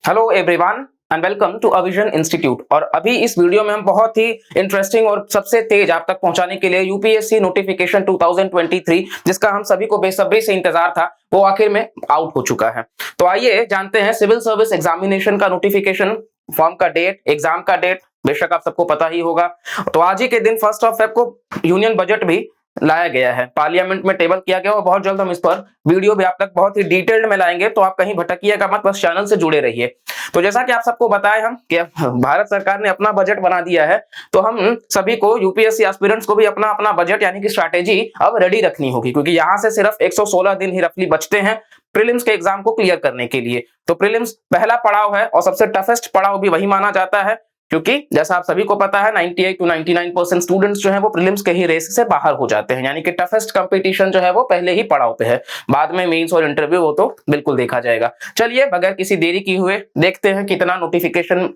Hello everyone and welcome to अविजन institute. और अभी इस वीडियो में हम बहुत ही इंटरेस्टिंग और सबसे तेज आप तक पहुंचाने के लिए यूपीएससी नोटिफिकेशन 2023 जिसका हम सभी को बेसब्री से इंतजार था, वो आखिर में आउट हो चुका है। तो आइए जानते हैं सिविल सर्विस एग्जामिनेशन का नोटिफिकेशन, फॉर्म का डेट, एग्जाम का डेट बेशक आप सबको पता ही होगा। तो आज ही के दिन 1 फेब को यूनियन बजट भी लाया गया है, पार्लियामेंट में टेबल किया गया और बहुत जल्द हम इस पर वीडियो भी आप तक बहुत ही डिटेल्ड में लाएंगे। तो आप कहीं भटकिएगा मत, बस चैनल से जुड़े रहिए। तो जैसा कि आप सबको बताए हम कि भारत सरकार ने अपना बजट बना दिया है, तो हम सभी को यूपीएससी एस्पिरेंट्स को भी अपना अपना बजट यानी कि स्ट्रैटेजी अब रेडी रखनी होगी, क्योंकि यहां से सिर्फ 116 दिन ही रफली बचते हैं प्रीलिम्स के एग्जाम को क्लियर करने के लिए। तो प्रीलिम्स पहला पड़ाव है और सबसे टफेस्ट पड़ाव भी वही माना जाता है, क्योंकि जैसा आप सभी को पता है 98 to 99% स्टूडेंट्स जो है वो प्रीलिम्स के ही रेस से बाहर हो जाते हैं, यानी कि टफेस्ट कंपटीशन जो है वो पहले ही पड़ाव पे है। बाद में मेंस और इंटरव्यू वो तो बिल्कुल देखा जाएगा। चलिए बगैर किसी देरी किए हुए देखते हैं कितना नोटिफिकेशन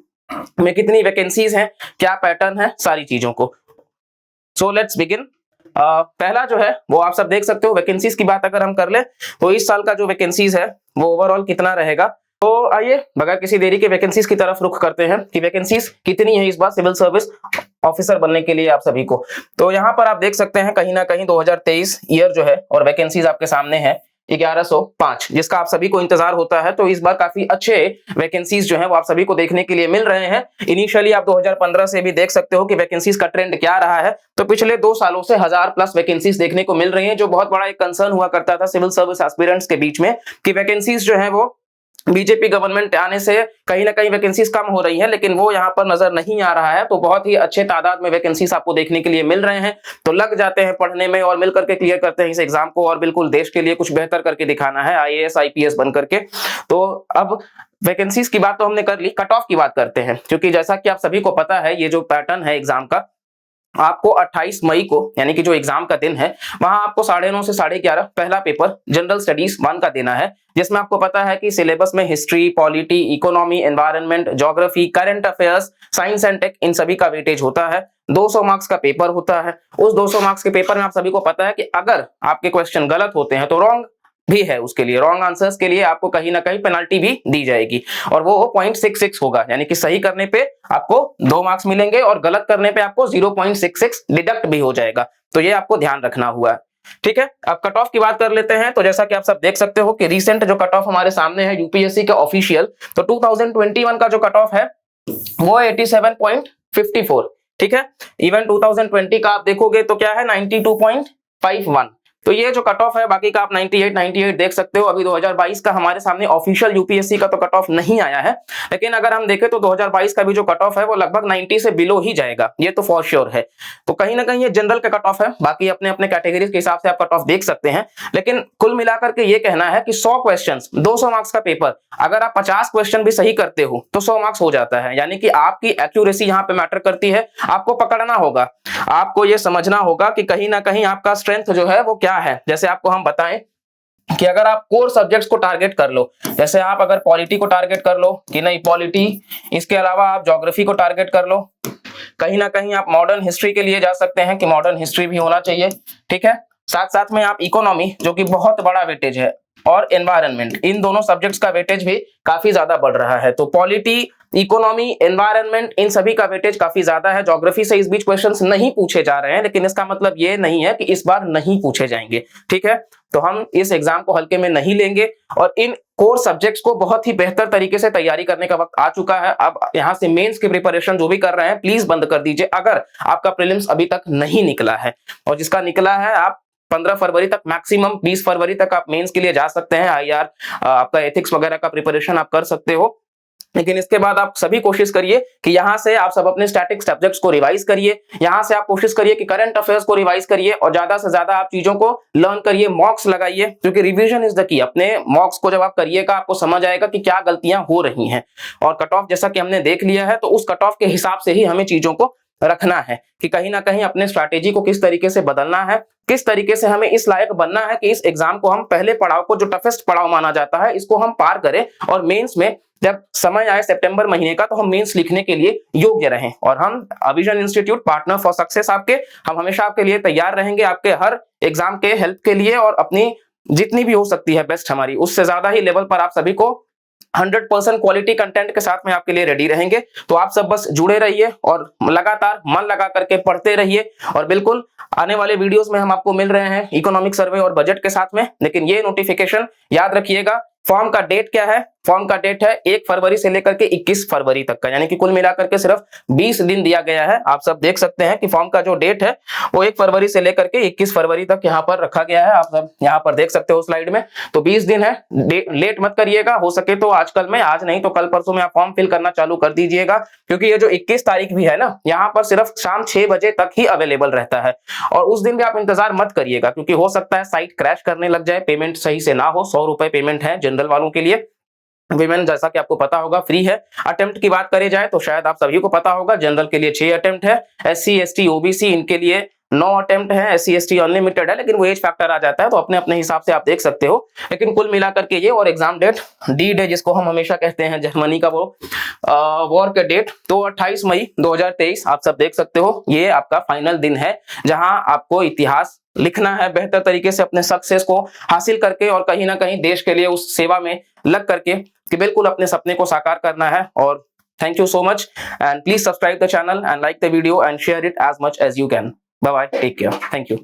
में कितनी वैकेंसीज हैं, क्या पैटर्न है, सारी चीजों को। So let's begin. पहला जो है वो आप सब देख सकते हो। वैकेंसीज की बात अगर हम कर ले तो इस साल का जो वैकेंसीज है वो ओवरऑल कितना रहेगा। तो आइए बगैर किसी देरी के वैकेंसीज की तरफ रुख करते हैं कि वैकेंसीज कितनी है इस बार सिविल सर्विस ऑफिसर बनने के लिए आप सभी को। तो यहाँ पर आप देख सकते हैं कहीं ना कहीं 2023 ईयर जो है और वैकेंसीज आपके सामने है 1105, जिसका आप सभी को इंतजार होता है। तो इस बार काफी अच्छे वैकेंसीज जो है वो आप सभी को देखने के लिए मिल रहे हैं। इनिशियली आप 2015 से भी देख सकते हो कि वैकेंसीज का ट्रेंड क्या रहा है। तो पिछले 2 सालों से 1000+ वैकेंसीज देखने को मिल रही हैं, जो बहुत बड़ा एक कंसर्न हुआ करता था सिविल सर्विस एस्पिरेंट्स के बीच में कि वैकेंसीज जो है वो बीजेपी गवर्नमेंट आने से कहीं ना कहीं वैकेंसीज कम हो रही है, लेकिन वो यहाँ पर नजर नहीं आ रहा है। तो बहुत ही अच्छे तादाद में वैकेंसीज आपको देखने के लिए मिल रहे हैं। तो लग जाते हैं पढ़ने में और मिलकर के क्लियर करते हैं इस एग्जाम को, और बिल्कुल देश के लिए कुछ बेहतर करके दिखाना है, आईएएस आईपीएस बन करके। तो अब वैकेंसीज की बात तो हमने कर ली, कट ऑफ की बात करते हैं, क्योंकि जैसा कि आप सभी को पता है ये जो पैटर्न है एग्जाम का, आपको 28 मई को यानी कि जो एग्जाम का दिन है वहां आपको 9:30 से 11:30 पहला पेपर जनरल स्टडीज 1 का देना है, जिसमें आपको पता है कि सिलेबस में history, polity, economy, environment, geography, current affairs, science and tech, इन सभी का वेटेज होता है। 200 मार्क्स का पेपर होता है। उस 200 मार्क्स के पेपर में आप सभी को पता है कि अगर आपके क्वेश्चन गलत होते हैं तो रॉन्ग भी है, उसके लिए रॉन्ग आंसर्स के लिए आपको कहीं ना कहीं पेनल्टी भी दी जाएगी, और वो 0.66 होगा, यानी कि सही करने पे आपको 2 मार्क्स मिलेंगे और गलत करने पे आपको 0.66 डिडक्ट भी हो जाएगा। तो ये आपको ध्यान रखना हुआ है, ठीक है। अब कट ऑफ की बात कर लेते हैं। तो जैसा कि आप सब देख सकते हो कि रिसेंट जो कट ऑफ हमारे सामने है यूपीएससी का ऑफिशियल, तो 2021 का जो कट ऑफ है वो 87.54, ठीक है। इवन 2020 का आप देखोगे तो क्या है 92.51। तो ये जो कट ऑफ है, बाकी का आप 98 देख सकते हो। अभी 2022 का हमारे सामने ऑफिशियल यूपीएससी का तो कट ऑफ नहीं आया है, लेकिन अगर हम देखें तो 2022 का भी जो कट ऑफ है वो लगभग 90 से बिलो ही जाएगा, ये तो फॉर श्योर है। तो कहीं ना कहीं ये जनरल का कट ऑफ है, बाकी अपने अपने कैटेगरीज के हिसाब से आप कट ऑफ देख सकते हैं। लेकिन कुल मिलाकर के ये कहना है कि 100 क्वेश्चन 200 मार्क्स का पेपर, अगर आप 50 क्वेश्चन भी सही करते हो तो 100 मार्क्स हो जाता है, यानी कि आपकी एक्यूरेसी यहाँ पे मैटर करती है। आपको पकड़ना होगा, आपको ये समझना होगा कि कहीं ना कहीं आपका स्ट्रेंथ जो है वो क्या है। जैसे आपको हम बताएं कि अगर आप कोर सब्जेक्ट्स को टारगेट कर लो, जैसे आप अगर पॉलिटी को टारगेट कर लो कि नहीं पॉलिटी, इसके अलावा आप ज्योग्राफी को टारगेट कर लो, कहीं ना कहीं आप मॉडर्न हिस्ट्री के लिए जा सकते हैं कि मॉडर्न हिस्ट्री भी होना चाहिए, ठीक है। साथ साथ में आप इकोनॉमी, जो कि बहुत बड़ा वेटेज है, और एनवायरनमेंट, इन दोनों सब्जेक्ट्स का वेटेज भी काफी ज्यादा बढ़ रहा है। तो पॉलिटी, इकोनॉमी, एनवायरनमेंट, इन सभी का वेटेज काफी ज्यादा है। ज्योग्राफी से इस बीच क्वेश्चंस नहीं पूछे जा रहे हैं, लेकिन इसका मतलब ये नहीं है कि इस बार नहीं पूछे जाएंगे, ठीक है। तो हम इस एग्जाम को हल्के में नहीं लेंगे और इन कोर सब्जेक्ट्स को बहुत ही बेहतर तरीके से तैयारी करने का वक्त आ चुका है। अब यहां से मेंस की प्रिपरेशन जो भी कर रहे हैं प्लीज बंद कर दीजिए, अगर आपका प्रीलिम्स अभी तक नहीं निकला है, और जिसका निकला है आप 15 फरवरी तक, मैक्सिमम 20 फरवरी तक आप मेंस के लिए जा सकते हैं। आईआर, आपका एथिक्स वगैरह का प्रिपरेशन आप कर सकते हो, लेकिन इसके बाद आप सभी कोशिश करिए कि यहां से आप सब अपने स्टैटिक सब्जेक्ट्स को रिवाइज करिए, यहां से आप कोशिश करिए कि करंट अफेयर्स को रिवाइज करिए, और ज्यादा से ज्यादा आप चीजों को लर्न करिए, मॉक्स लगाइए, क्योंकि रिवीजन इज द की। अपने मॉक्स को जब आप करिएगा आपको समझ आएगा कि क्या गलतियां हो रही हैं। और कट ऑफ जैसा कि हमने देख लिया है, तो उस कट ऑफ के हिसाब से ही हमें चीजों को रखना है कि कहीं ना कहीं अपने स्ट्रैटेजी को किस तरीके से बदलना है, किस तरीके से हमें इस लायक बनना है कि इस एग्जाम को हम पहले पड़ाव को, जो टफेस्ट पड़ाव माना जाता है, इसको हम पार करें, और मेंस में जब समय आए सितंबर महीने का तो हम मेंस लिखने के लिए योग्य रहें। और हम अविजन इंस्टीट्यूट पार्टनर फॉर सक्सेस आपके, हम हमेशा आपके लिए तैयार रहेंगे, आपके हर एग्जाम के हेल्प के लिए, और अपनी जितनी भी हो सकती है बेस्ट हमारी, उससे ज्यादा ही लेवल पर आप सभी को 100% क्वालिटी कंटेंट के साथ में आपके लिए रेडी रहेंगे। तो आप सब बस जुड़े रहिए और लगातार मन लगा करके पढ़ते रहिए। और बिल्कुल आने वाले वीडियोस में हम आपको मिल रहे हैं इकोनॉमिक सर्वे और बजट के साथ में। लेकिन ये नोटिफिकेशन याद रखिएगा, फॉर्म का डेट क्या है? फॉर्म का डेट है 1 फरवरी से लेकर के 21 फरवरी तक का, यानी कि कुल मिलाकर के सिर्फ 20 दिन दिया गया है। आप सब देख सकते हैं कि फॉर्म का जो डेट है वो 1 फरवरी से लेकर के 21 फरवरी तक यहाँ पर रखा गया है। आप सब यहाँ पर देख सकते हो स्लाइड में। तो 20 दिन है, लेट मत करिएगा। हो सके तो आजकल में, आज नहीं तो कल परसों में आप फॉर्म फिल करना चालू कर दीजिएगा, क्योंकि ये जो 21 तारीख भी है ना, यहाँ पर सिर्फ शाम 6 बजे तक ही अवेलेबल रहता है। और उस दिन भी आप इंतजार मत करिएगा, क्योंकि हो सकता है साइट क्रैश करने लग जाए, पेमेंट सही से ना हो। 100 रुपए पेमेंट है जनरल वालों के लिए, विमेन जैसा कि आपको पता होगा फ्री है। अटेम्प्ट की बात करी जाए तो शायद आप सभी को पता होगा, जनरल के लिए 6 अटेम्प्ट है, SC ST OBC इनके लिए 9 अटेम्प्ट है, SC ST अनलिमिटेड है, लेकिन वो एज फैक्टर आ जाता है, तो अपने अपने हिसाब से आप देख सकते हो। लेकिन कुल मिलाकर के ये, और एग्जाम डेट डी डे जिसको हम हमेशा कहते हैं जर्मनी का वो वॉर का डेट, तो 28 मई 2023 आप सब देख सकते हो। ये आपका फाइनल दिन है जहां आपको इतिहास लिखना है बेहतर तरीके से, अपने सक्सेस को हासिल करके और कहीं ना कहीं देश के लिए उस सेवा में लग करके कि बिल्कुल अपने सपने को साकार करना है। और thank you so much, and please subscribe the channel and like the video and share it as much as you can. Bye bye, take care, thank you.